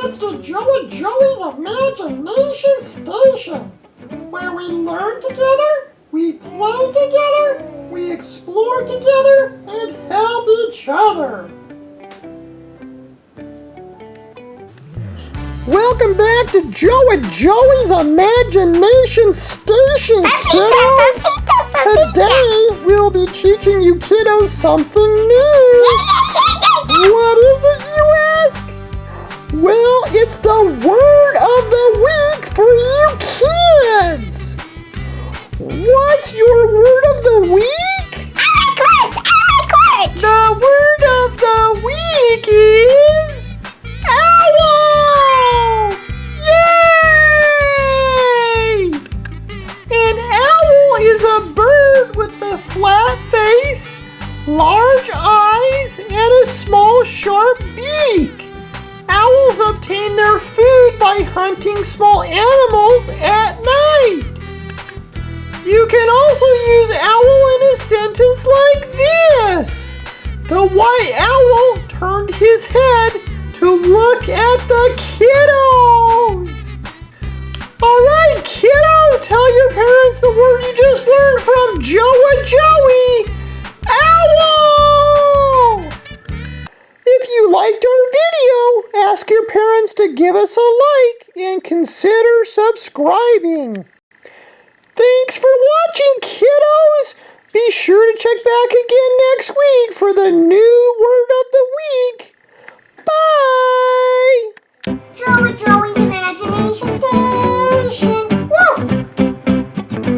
It's the Joe and Joey's Imagination Station, where we learn together, we play together, we explore together, and help each other. Welcome back to Joe and Joey's Imagination Station, kiddos! Today, we'll be teaching you kiddos something new. What is it, you ask? Well, it's the word of the week for you kids! What's your word of the week? I like words! The word of the week is owl! Yay! An owl is a bird with a flat face, large eyes, and a small sharp beak. Owls obtain their food by hunting small animals at night. You can also use owl in a sentence like this. The white owl turned his head to look at the kiddos. Alright, kiddos, tell your parents the word you just learned from Joe and Joey. Owl! If you liked our video, ask your parents to give us a like and consider subscribing. Thanks for watching, kiddos! Be sure to check back again next week for the new word of the week.